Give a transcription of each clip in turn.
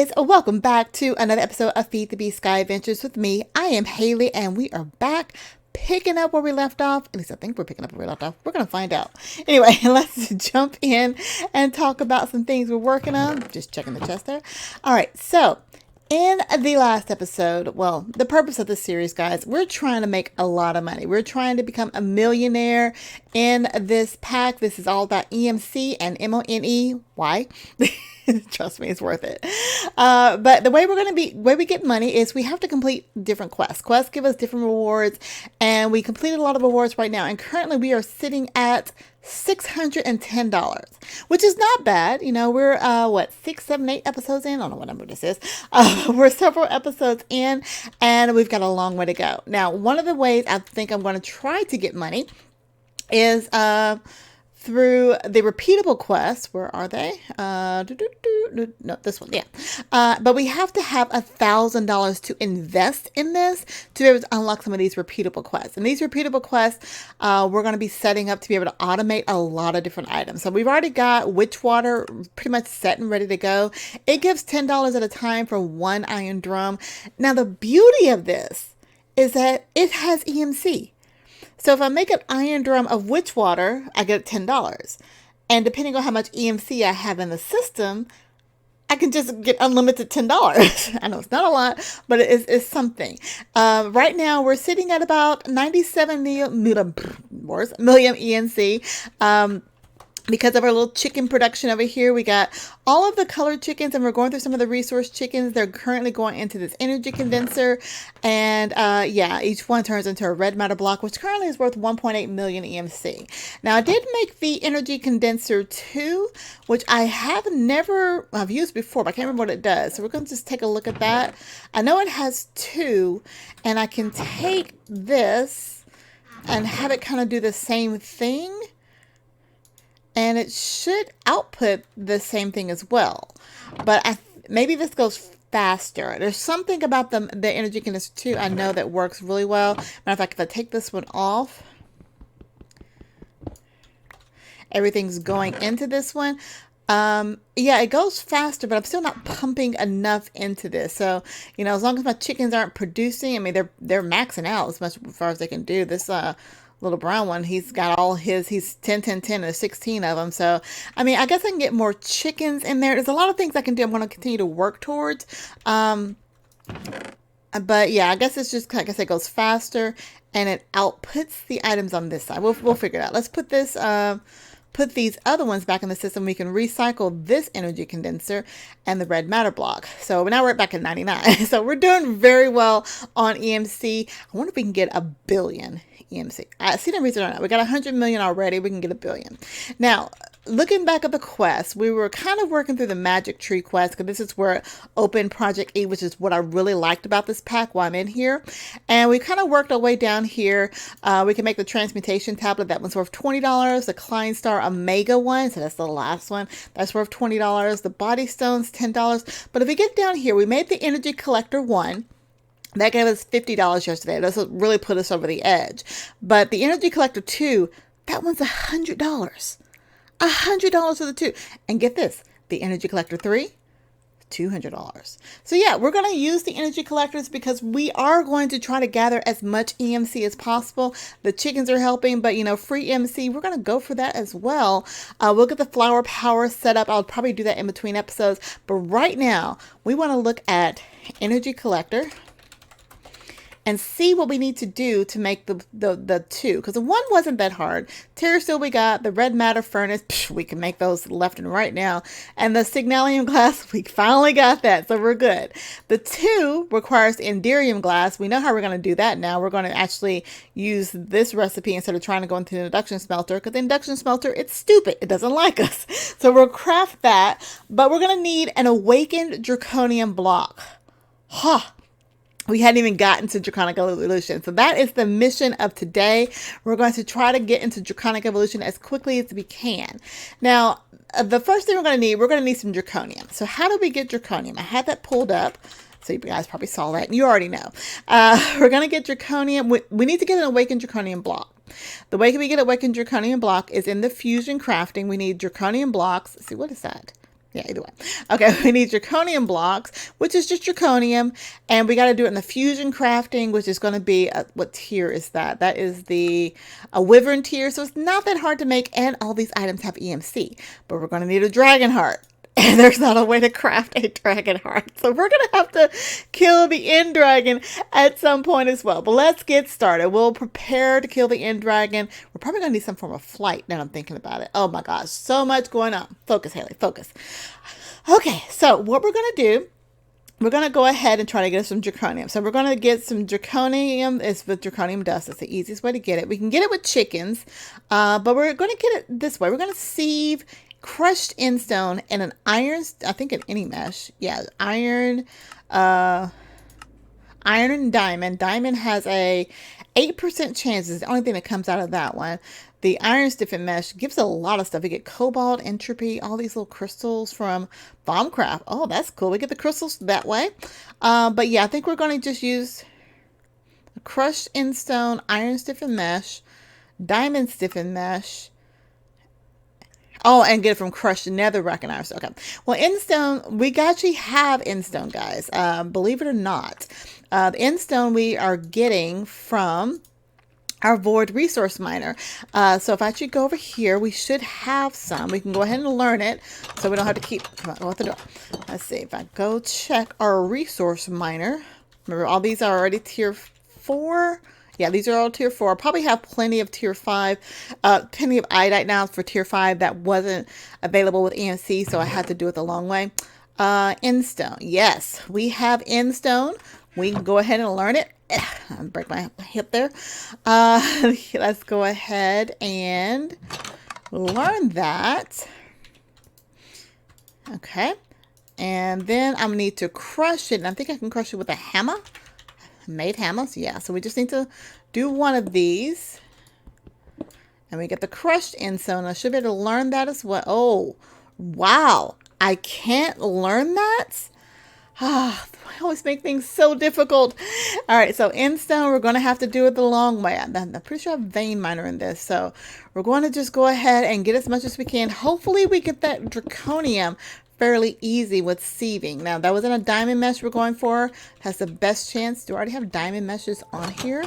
guys, welcome back to another episode of Feed the Bee Sky Adventures with me. I am Haley and we are back picking up where we left off. At least I think we're picking up where we left off. We're going to find out. Anyway, let's jump in and talk about some things we're working on. Just checking the chest there. All right, so in the last episode, well, the purpose of this series, guys, we're trying to make a lot of money. We're trying to become a millionaire in this pack. This is all about EMC and MONEY. Why? Trust me, it's worth it. But the way we get money is we have to complete different quests. Quests give us different rewards, and we completed a lot of rewards right now. And currently we are sitting at $610, which is not bad. You know, we're, 6, 7, 8 episodes in? I don't know what number this is. We're several episodes in, and we've got a long way to go. Now, one of the ways I think I'm going to try to get money is, through the repeatable quests. Where are they? No, this one. Yeah. But we have to have $1,000 to invest in this to be able to unlock some of these repeatable quests. And these repeatable quests, we're going to be setting up to be able to automate a lot of different items. So we've already got witch water pretty much set and ready to go. It gives $10 at a time for one iron drum. Now, the beauty of this is that it has EMC. So if I make an iron drum of witch water, I get $10. And depending on how much EMC I have in the system, I can just get unlimited $10. I know it's not a lot, but it's something. Right now, we're sitting at about 97 million EMC. Because of our little chicken production over here, we got all of the colored chickens, and we're going through some of the resource chickens. They're currently going into this energy condenser. And each one turns into a red matter block, which currently is worth 1.8 million EMC. Now, I did make the energy condenser 2, which I've used before, but I can't remember what it does. So we're going to just take a look at that. I know it has 2, and I can take this and have it kind of do the same thing. And it should output the same thing as well. But maybe this goes faster. There's something about the energy condenser 2 I know that works really well. Matter of fact, if I take this one off, everything's going into this one. It goes faster, but I'm still not pumping enough into this. So, as long as my chickens aren't producing, I mean, they're maxing out as much as far as they can do. This, little brown one, he's got he's 10, 10, 10, and there's 16 of them. So, I mean, I guess I can get more chickens in there. There's a lot of things I can do. I'm going to continue to work towards. But yeah, I guess it's just, like I said, it goes faster and it outputs the items on this side. We'll figure it out. Let's put this, put these other ones back in the system. We can recycle this energy condenser and the red matter block. So now we're back at 99. So we're doing very well on EMC. I wonder if we can get 1 billion EMC. I see no reason or not. We got 100 million already. We can get 1 billion. Now, looking back at the quest, we were kind of working through the magic tree quest, because this is where open Project E, which is what I really liked about this pack while I'm in here. And we kind of worked our way down here. We can make the transmutation tablet. That one's worth $20. The Klein Star Omega one, so that's the last one, that's worth $20. The body stone's $10. But if we get down here, we made the energy collector 1. That gave us $50 yesterday. That's what really put us over the edge. But the energy collector 2, that one's $100. $100 for the 2. And get this, the energy collector 3, $200. So yeah, we're going to use the energy collectors because we are going to try to gather as much EMC as possible. The chickens are helping, but free EMC, we're going to go for that as well. We'll get the flower power set up. I'll probably do that in between episodes. But right now, we want to look at energy collector and see what we need to do to make the 2. Because the 1 wasn't that hard. Terrasteel we got. The red matter furnace, we can make those left and right now. And the signalium glass, we finally got that. So we're good. The 2 requires enderium glass. We know how we're going to do that now. We're going to actually use this recipe instead of trying to go into the induction smelter. Because the induction smelter, it's stupid. It doesn't like us. So we'll craft that. But we're going to need an awakened draconium block. We hadn't even gotten to Draconic Evolution. So that is the mission of today. We're going to try to get into Draconic Evolution as quickly as we can. Now, the first thing we're going to need some Draconium. So how do we get Draconium? I had that pulled up. So you guys probably saw that. And you already know. We're going to get Draconium. We need to get an Awakened Draconium block. The way we get Awakened Draconium block is in the Fusion Crafting. We need Draconium blocks. Let's see, what is that? Yeah, either way. Okay, we need draconium blocks, which is just draconium, and we got to do it in the fusion crafting, which is going to be, what tier is that? That is the a wyvern tier, so it's not that hard to make, and all these items have EMC, but we're going to need a dragon heart. And there's not a way to craft a dragon heart. So we're going to have to kill the end dragon at some point as well. But let's get started. We'll prepare to kill the end dragon. We're probably going to need some form of flight now I'm thinking about it. Oh my gosh, so much going on. Focus, Haliee, focus. Okay, so what we're going to do, we're going to go ahead and try to get some draconium. So we're going to get some draconium. It's with draconium dust. It's the easiest way to get it. We can get it with chickens, but we're going to get it this way. We're going to sieve crushed endstone and an iron, I think an any mesh. Yeah, iron and diamond. Diamond has a 8% chance. Is the only thing that comes out of that one. The iron stiffened mesh gives a lot of stuff. We get cobalt, entropy, all these little crystals from Bombcraft. Oh, that's cool. We get the crystals that way. But yeah, I think we're going to just use a crushed endstone, iron stiffened mesh, diamond stiffened mesh. Oh, and get it from crushed nether iron. Okay. Well, endstone, we actually have endstone, guys. Believe it or not. The endstone we are getting from our void resource miner. So if I actually go over here, we should have some. We can go ahead and learn it, so we don't have to keep. Come on, go out the door. Let's see if I go check our resource miner. Remember, all these are already tier 4. Yeah, these are all tier 4. I'll probably have plenty of tier 5, plenty of iodite now for tier 5 that wasn't available with EMC, so I had to do it the long way. Endstone. Yes, we have endstone. We can go ahead and learn it. Break my hip there. Let's go ahead and learn that. Okay. And then I'm going to need to crush it. And I think I can crush it with a hammer. Made hammers, yeah. So we just need to do one of these. And we get the crushed endstone. I should be able to learn that as well. Oh, wow. I can't learn that? Ah, I always make things so difficult. All right, so endstone, we're going to have to do it the long way. I'm pretty sure I have vein miner in this. So we're going to just go ahead and get as much as we can. Hopefully we get that draconium fairly easy with sieving. Now, that wasn't a diamond mesh we're going for. Has the best chance. Do I already have diamond meshes on here?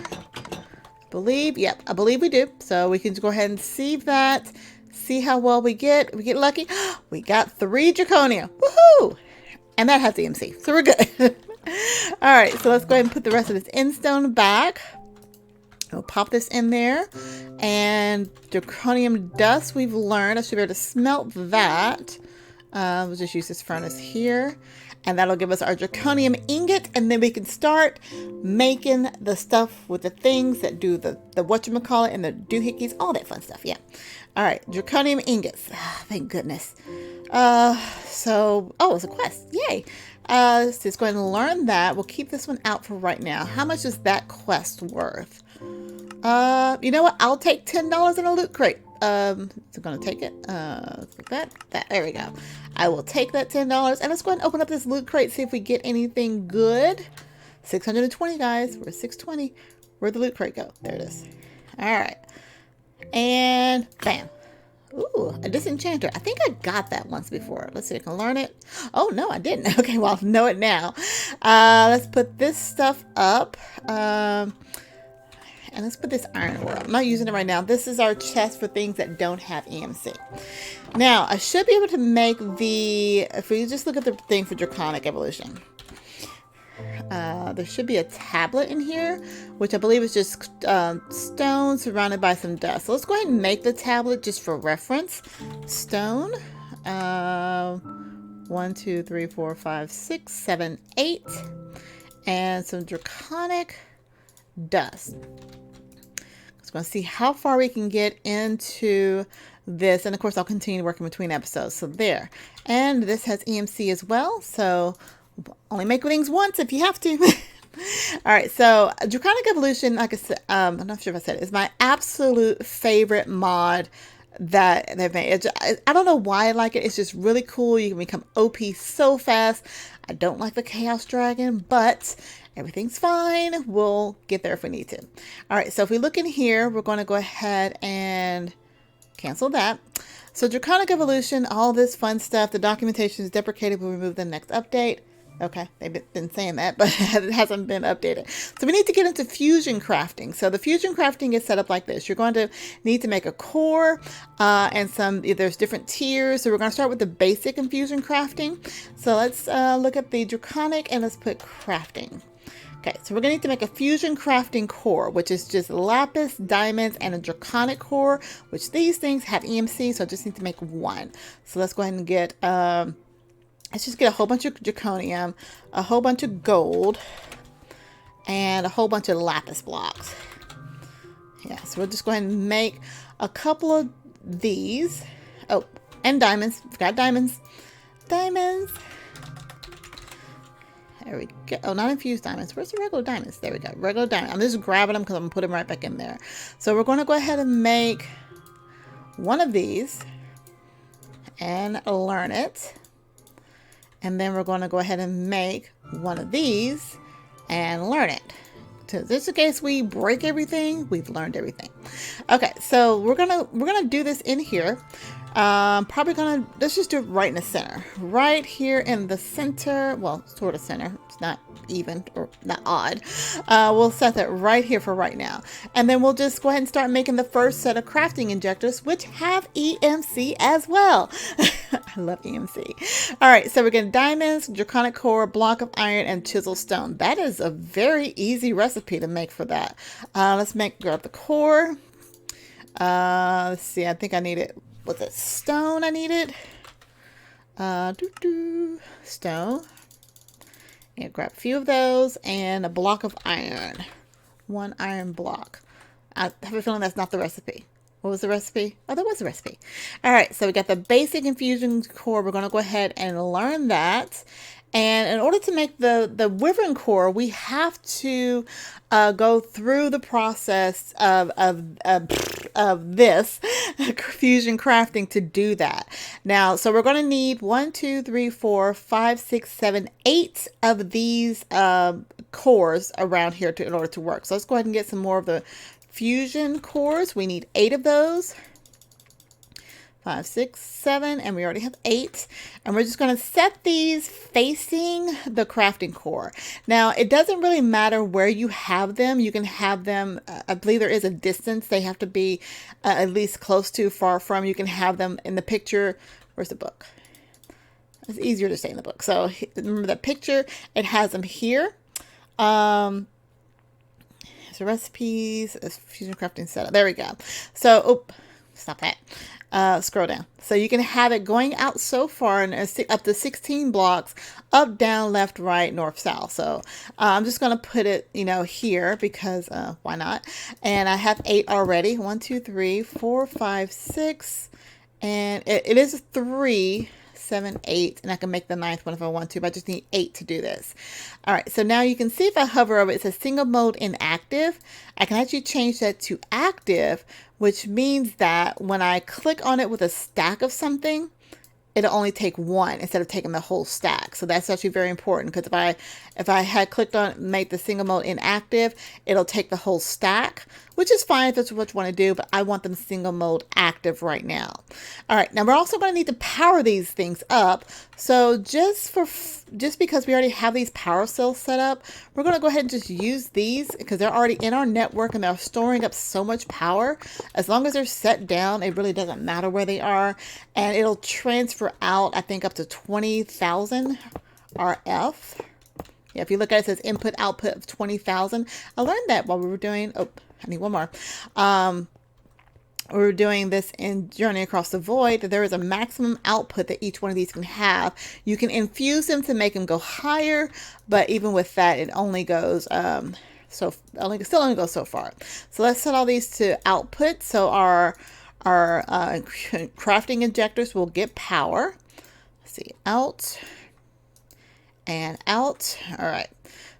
Yep, I believe we do. So we can just go ahead and sieve that. See how well we get. We get lucky. We got 3 draconium. Woohoo! And that has EMC, so we're good. All right, so let's go ahead and put the rest of this endstone back. We'll pop this in there. And draconium dust we've learned. I should be able to smelt that. We'll just use this furnace here. And that'll give us our draconium ingot. And then we can start making the stuff with the things that do the whatchamacallit and the doohickeys. All that fun stuff, yeah. All right, draconium ingots. Oh, thank goodness. Oh, it's a quest. Yay. Let's just go ahead and learn that. We'll keep this one out for right now. How much is that quest worth? You know what? I'll take $10 in a loot crate. Is it going to take it? Let's look at that. There we go. I will take that $10. And let's go ahead and open up this loot crate, see if we get anything good. 620, guys. We're 620. Where'd the loot crate go? There it is. All right. And bam. Ooh, a disenchanter. I think I got that once before. Let's see if I can learn it. Oh, no, I didn't. Okay, well, I'll know it now. Let's put this stuff up. And let's put this iron ore. I'm not using it right now. This is our chest for things that don't have EMC. Now, I should be able to make if we just look at the thing for Draconic evolution. There should be a tablet in here, which I believe is just stone surrounded by some dust. So let's go ahead and make the tablet just for reference. Stone. 1, 2, 3, 4, 5, 6, 7, 8. And some Draconic dust. So we're going to see how far we can get into this. And of course, I'll continue working between episodes. So there. And this has EMC as well. So only make things once if you have to. All right, so Draconic Evolution, like I said, I'm not sure if I said it, is my absolute favorite mod that they've made. I don't know why I like it. It's just really cool. You can become OP so fast. I don't like the Chaos Dragon, but everything's fine. We'll get there if we need to. All right, so if we look in here, we're going to go ahead and cancel that. So Draconic Evolution, all this fun stuff. The documentation is deprecated. We'll remove the next update. Okay, they've been saying that, but it hasn't been updated. So we need to get into fusion crafting. So the fusion crafting is set up like this. You're going to need to make a core and there's different tiers. So we're going to start with the basic in fusion crafting. So let's look at the Draconic and let's put crafting. Okay, so we're going to need to make a fusion crafting core, which is just lapis, diamonds, and a Draconic core, which these things have EMC, so I just need to make one. So let's go ahead and get... let's just get a whole bunch of draconium, a whole bunch of gold, and a whole bunch of lapis blocks. Yeah, so we'll just go ahead and make a couple of these. Oh, and diamonds. Forgot diamonds. Diamonds. There we go. Oh, not infused diamonds. Where's the regular diamonds? There we go. Regular diamonds. I'm just grabbing them because I'm going to put them right back in there. So we're going to go ahead and make one of these and learn it. And then we're going to go ahead and make one of these and learn it. So just in case we break everything, we've learned everything. Okay, so we're gonna do this in here. Let's just do it right in the center. Right here in the center, well, sort of center. It's not even or not odd. We'll set that right here for right now. And then we'll just go ahead and start making the first set of crafting injectors, which have EMC as well. I love EMC. All right, so we're getting diamonds, draconic core, block of iron, and chisel stone. That is a very easy recipe to make for that. Let's grab the core. Let's see, I think I need it. Was it stone I needed? Stone. And grab a few of those and a block of iron. One iron block. I have a feeling that's not the recipe. What was the recipe? Oh, there was a recipe. All right, so we got the basic infusion core. We're going to go ahead and learn that. And in order to make the wyvern core, we have to go through the process of this fusion crafting to do that. Now, so we're going to need 1, 2, 3, 4, 5, 6, 7, 8 of these cores around here in order to work. So let's go ahead and get some more of the fusion cores. We need 8 of those. 5, 6, 7, and we already have 8. And we're just going to set these facing the crafting core. Now, it doesn't really matter where you have them. You can have them, I believe there is a distance. They have to be at least close to, far from. You can have them in the picture. Where's the book? It's easier to say in the book. So remember that picture. It has them here. So recipes, fusion crafting setup. There we go. So, stop that. Scroll down. So you can have it going out so far and up to 16 blocks, up, down, left, right, north, south. So I'm just going to put it, here because why not? And I have 8 already. 1, 2, 3, 4, 5, 6. And it is 3, 7, 8. And I can make the 9th one if I want to, but I just need 8 to do this. All right. So now you can see if I hover over it, it says single mode inactive. I can actually change that to active, which means that when I click on it with a stack of something, it'll only take one instead of taking the whole stack. So that's actually very important because if I had clicked on make the single mode inactive, it'll take the whole stack, which is fine if that's what you want to do, but I want them single mode active right now. All right, now we're also going to need to power these things up. So just because we already have these power cells set up, we're going to go ahead and just use these because they're already in our network and they're storing up so much power. As long as they're set down, it really doesn't matter where they are, and it'll transfer out, I think, up to 20,000 RF. Yeah, if you look at it, it says input output of 20,000. I learned that while we were doing, I need one more. We were doing this in Journey Across the Void, that there is a maximum output that each one of these can have. You can infuse them to make them go higher, but even with that, it only goes, still only goes so far. So let's set all these to output. So our crafting injectors will get power. Let's see, out and out. All right.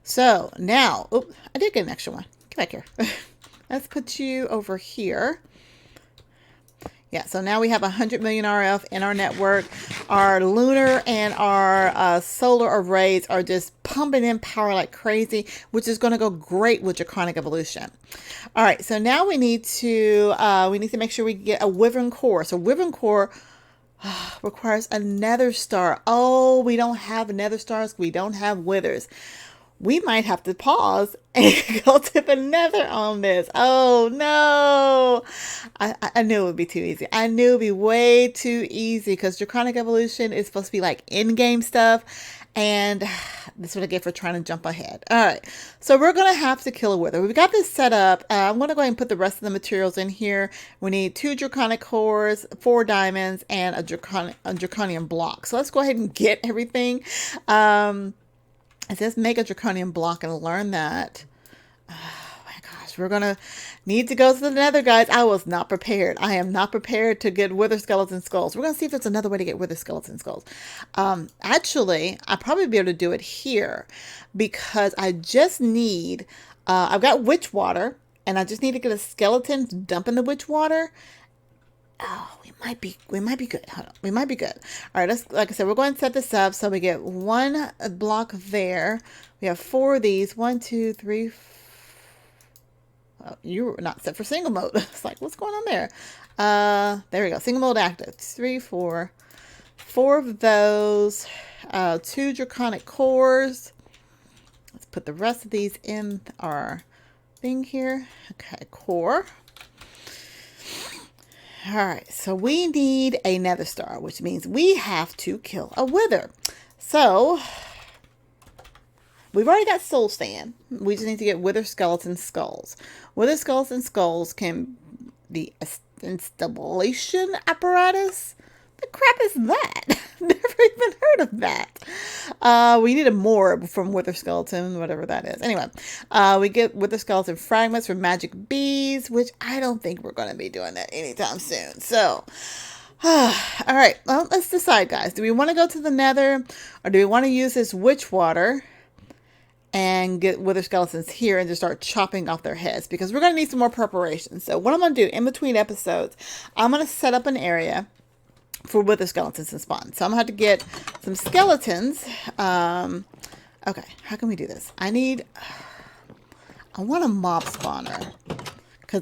So now, I did get an extra one. Get back here. Let's put you over here. Yeah, so now we have 100 million RF in our network. Our lunar and our solar arrays are just pumping in power like crazy, which is going to go great with Draconic evolution. All right, so now we need to make sure we get a Wyvern core. So Wyvern core requires a nether star. Oh, we don't have nether stars. We don't have withers. We might have to pause and go to the nether on this. Oh no. I knew it would be too easy. I knew it would be way too easy because Draconic evolution is supposed to be like in-game stuff. And this is what I get for trying to jump ahead. All right. So we're going to have to kill a wither. We've got this set up. I'm going to go ahead and put the rest of the materials in here. We need 2 Draconic cores, 4 diamonds, and a Draconian block. So let's go ahead and get everything. It says make a Draconian block and learn that. Oh my gosh, we're going to need to go to the nether, guys. I was not prepared. I am not prepared to get wither skeleton skulls. We're going to see if there's another way to get wither skeleton skulls. Actually, I'll probably be able to do it here because I just need, I've got witch water and I just need to get a skeleton to dump in the witch water. Oh, we might be good. Hold on. We might be good. All right, like I said, we're going to set this up so we get 1 block there. We have 4 of these. 1, 2, 3. Oh, you were not set for single mode. It's like, what's going on there? There we go. Single mode active. 3, 4. 4 of those. 2 Draconic cores. Let's put the rest of these in our thing here. Okay, core. All right, so we need a nether star, which means we have to kill a wither. So we've already got soul sand. We just need to get wither skeleton skulls. Wither skeleton skulls can the installation apparatus. The crap is that? Never even heard of that. We need a morb from wither skeleton, whatever that is. Anyway, we get wither skeleton fragments from magic bees, which I don't think we're going to be doing that anytime soon. So, all right. Well, let's decide, guys. Do we want to go to the nether, or do we want to use this witch water and get wither skeletons here and just start chopping off their heads? Because we're going to need some more preparation. So what I'm going to do in between episodes, I'm going to set up an area for wither skeletons and spawn. So I'm gonna have to get some skeletons. Okay, how can we do this? I want a mob spawner because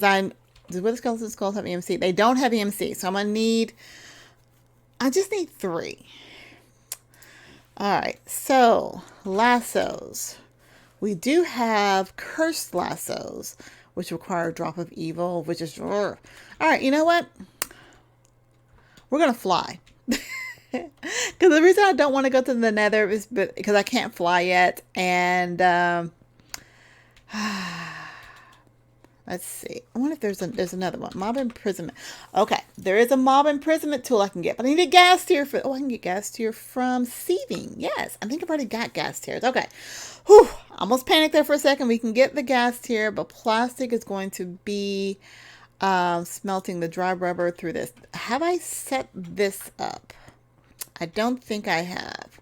do wither skeleton skulls have EMC? They don't have EMC, so I just need 3. All right, so lassos. We do have cursed lassos, which require a drop of evil, which is all right. You know what? We're going to fly. Because the reason I don't want to go to the nether is because I can't fly yet. And let's see. I wonder if there's another one. Mob imprisonment. Okay. There is a mob imprisonment tool I can get. But I need a gas tier for... Oh, I can get gas tier from seething. Yes. I think I've already got gas tiers. Okay. Whew. Almost panicked there for a second. We can get the gas tier. But plastic is going to be... smelting the dry rubber through this. Have I set this up? I don't think I have.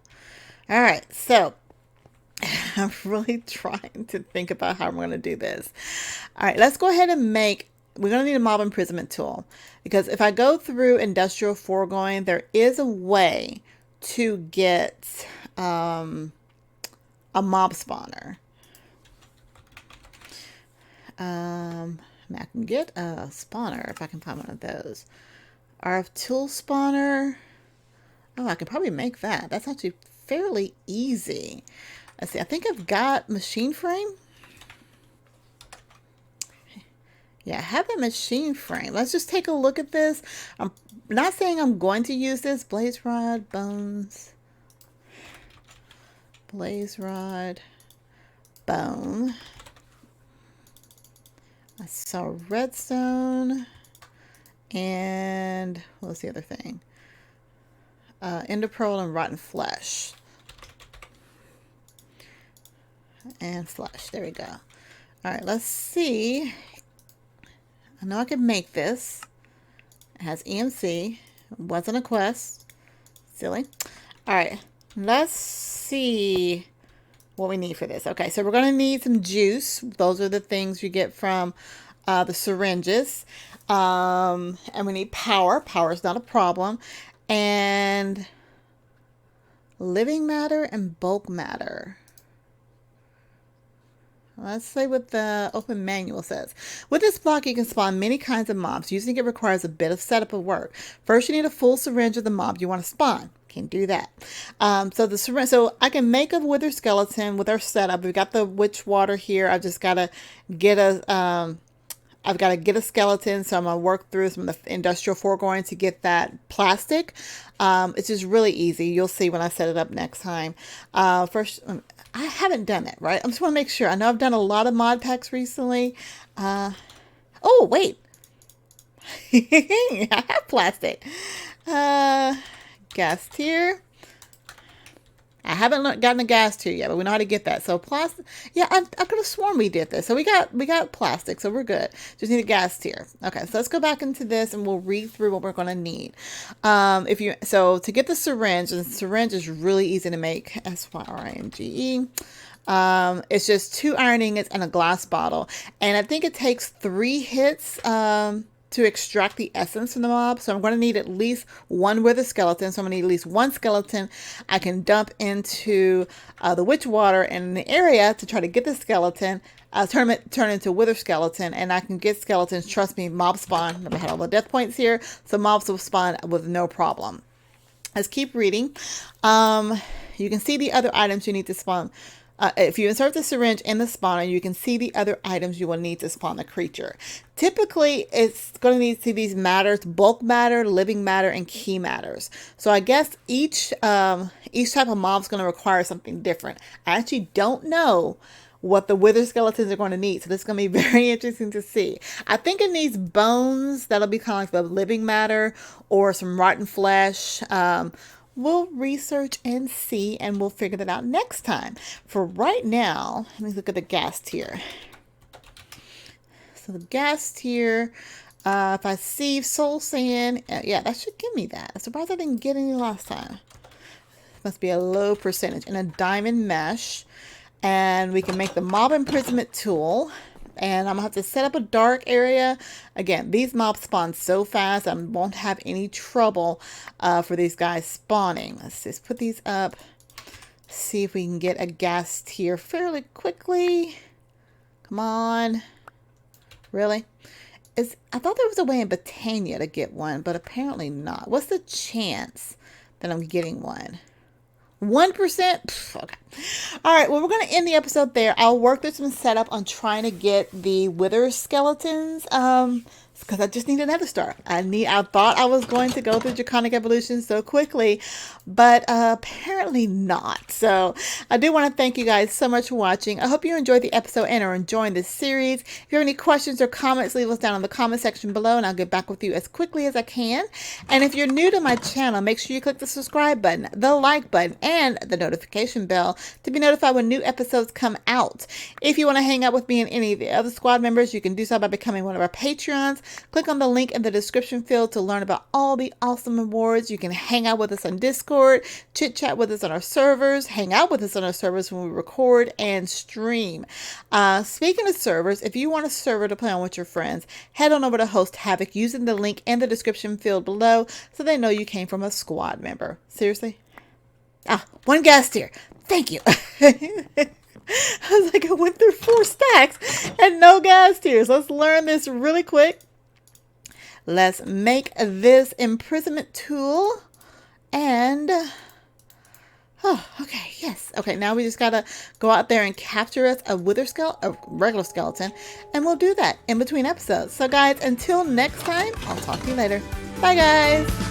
All right, so I'm really trying to think about how I'm going to do this. All right, let's go ahead and we're going to need a mob imprisonment tool because if I go through industrial foregoing, there is a way to get a mob spawner. I can get a spawner if I can find one of those. RF tool spawner. Oh, I could probably make that. That's actually fairly easy. Let's see. I think I've got machine frame. Yeah, I have a machine frame. Let's just take a look at this. I'm not saying I'm going to use this. Blaze rod, bones. Blaze rod, bone. I saw redstone, and what's the other thing? Ender pearl and rotten flesh. And flesh. There we go. All right, let's see. I know I could make this. It has EMC. It wasn't a quest. Silly. All right, let's see what we need for this. Okay, so we're going to need some juice. Those are the things you get from the syringes. And we need power. Power is not a problem. And living matter and bulk matter. Let's see what the open manual says. With this block, you can spawn many kinds of mobs. Using it requires a bit of setup of work. First, you need a full syringe of the mob you want to spawn. Can do that. So the syringe. So I can make a wither skeleton with our setup. We've got the witch water here. I've just got to get a. I've got to get a skeleton, so I'm going to work through some of the industrial foregoing to get that plastic. It's just really easy. You'll see when I set it up next time. First, I haven't done it, right? I just want to make sure. I know I've done a lot of mod packs recently. Oh, wait. I have plastic. Gas tier. I haven't gotten a gas tier yet, but we know how to get that. So plastic, yeah, I could have sworn we did this. So we got plastic, so we're good. Just need a gas tier. Okay, so let's go back into this and we'll read through what we're going to need. So to get the syringe, and the syringe is really easy to make. SYRINGE. It's just 2 iron ingots and a glass bottle, and I think it takes 3 hits. To extract the essence from the mob. So I'm going to need at least 1 wither skeleton. So I'm going to need at least 1 skeleton I can dump into the witch water in the area to try to get the skeleton, turn into wither skeleton, and I can get skeletons. Trust me, mob spawn. Remember, I had all the death points here, so mobs will spawn with no problem. Let's keep reading. You can see the other items you need to spawn. If you insert the syringe in the spawner, you can see the other items you will need to spawn the creature. Typically, it's going to need to see these matters: bulk matter, living matter, and key matters. So I guess each type of mob is going to require something different. I actually don't know what the wither skeletons are going to need, so this is going to be very interesting to see. I think it needs bones. That'll be kind of like the living matter, or some rotten flesh. We'll research and see, and we'll figure that out next time. For right now, let me look at the gas tier. So the gas tier, if I see soul sand, yeah, that should give me that. I'm surprised I didn't get any last time. Must be a low percentage. And a diamond mesh. And we can make the mob imprisonment tool. And I'm going to have to set up a dark area. Again, these mobs spawn so fast, I won't have any trouble for these guys spawning. Let's just put these up. See if we can get a gas tier fairly quickly. Come on. Really? I thought there was a way in Botania to get one, but apparently not. What's the chance that I'm getting one? 1%? Okay. All right. Well, we're going to end the episode there. I'll work through some setup on trying to get the wither skeletons. Because I just need another star. I thought I was going to go through Draconic Evolution so quickly, but apparently not. So I do want to thank you guys so much for watching. I hope you enjoyed the episode and are enjoying this series. If you have any questions or comments, leave us down in the comment section below, and I'll get back with you as quickly as I can. And if you're new to my channel, make sure you click the subscribe button, the like button, and the notification bell to be notified when new episodes come out. If you want to hang out with me and any of the other squad members, you can do so by becoming one of our Patrons. Click on the link in the description field to learn about all the awesome rewards. You can hang out with us on Discord, chit chat with us on our servers, hang out with us on our servers when we record and stream. Speaking of servers, if you want a server to play on with your friends, head on over to Host Havoc using the link in the description field below so they know you came from a squad member. Seriously? 1 gas tier. Thank you. I was like, I went through 4 stacks and no gas tiers. Let's learn this really quick. Let's make this imprisonment tool. And, okay, yes. Okay, now we just gotta go out there and capture us a regular skeleton, and we'll do that in between episodes. So guys, until next time, I'll talk to you later. Bye guys.